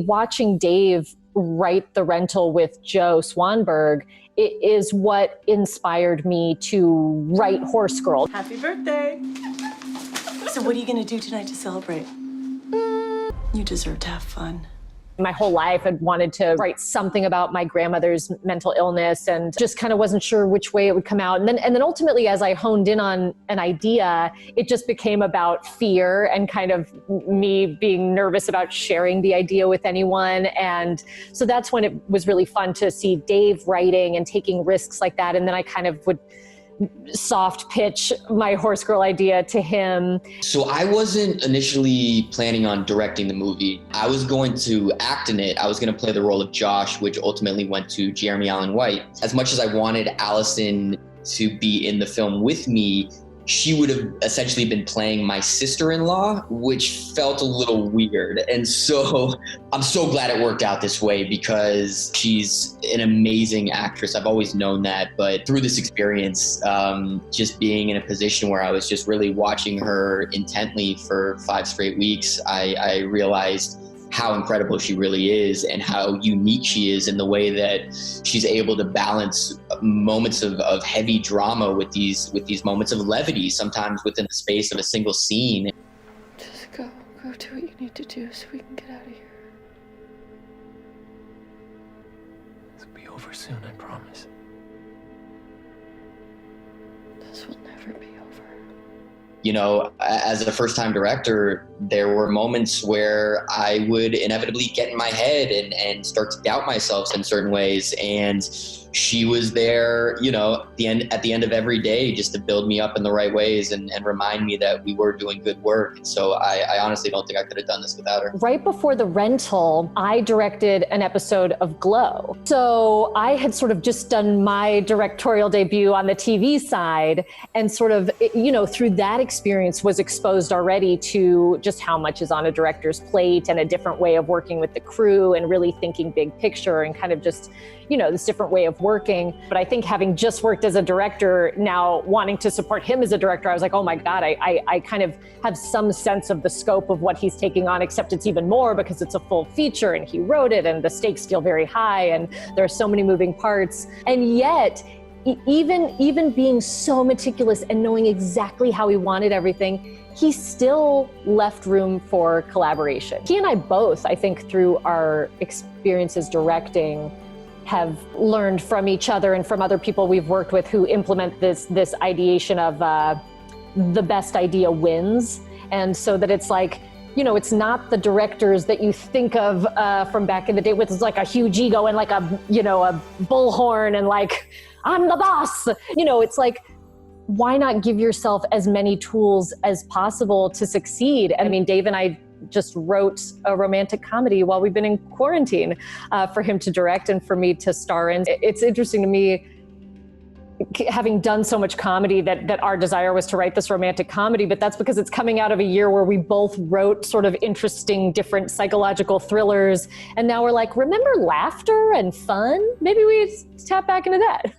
Watching Dave write The Rental with Joe Swanberg, it is what inspired me to write Horse Girl. Happy birthday. So what are you going to do tonight to celebrate? You deserve to have fun. My whole life I'd wanted to write something about my grandmother's mental illness and just kind of wasn't sure which way it would come out. And then ultimately, as I honed in on an idea, it just became about fear and kind of me being nervous about sharing the idea with anyone. And so that's when it was really fun to see Dave writing and taking risks like that. And then I kind of would soft pitch my Horse Girl idea to him. So I wasn't initially planning on directing the movie. I was going to act in it. I was going to play the role of Josh, which ultimately went to Jeremy Allen White. As much as I wanted Alison to be in the film with me, she would have essentially been playing my sister-in-law, which felt a little weird. And so I'm so glad it worked out this way because she's an amazing actress. I've always known that, but through this experience, just being in a position where I was just really watching her intently for 5 straight weeks, I realized how incredible she really is and how unique she is in the way that she's able to balance moments of heavy drama with these moments of levity, sometimes within the space of a single scene. Just go do what you need to do so we can get out of here. This will be over soon, I promise. This will never be over. You know, as a first-time director, there were moments where I would inevitably get in my head and start to doubt myself in certain ways. And she was there, you know, at the end of every day just to build me up in the right ways and remind me that we were doing good work. And so I honestly don't think I could have done this without her. Right before The Rental, I directed an episode of Glow. So I had sort of just done my directorial debut on the TV side and sort of, you know, through that experience was exposed already to just how much is on a director's plate and a different way of working with the crew and really thinking big picture and kind of just, you know, this different way of working. But I think having just worked as a director, now wanting to support him as a director, I was like, oh my God, I kind of have some sense of the scope of what he's taking on, except it's even more because it's a full feature and he wrote it and the stakes feel very high and there are so many moving parts. And yet, even being so meticulous and knowing exactly how he wanted everything, he still left room for collaboration. He and I both, I think, through our experiences directing, have learned from each other and from other people we've worked with who implement this ideation of the best idea wins. And so that it's like, you know, it's not the directors that you think of from back in the day with like a huge ego and like a, you know, a bullhorn and like, I'm the boss. You know, it's like, why not give yourself as many tools as possible to succeed? I mean, Dave and I just wrote a romantic comedy while we've been in quarantine for him to direct and for me to star in. It's interesting to me, having done so much comedy, that our desire was to write this romantic comedy, but that's because it's coming out of a year where we both wrote sort of interesting, different psychological thrillers. And now we're like, remember laughter and fun? Maybe we tap back into that.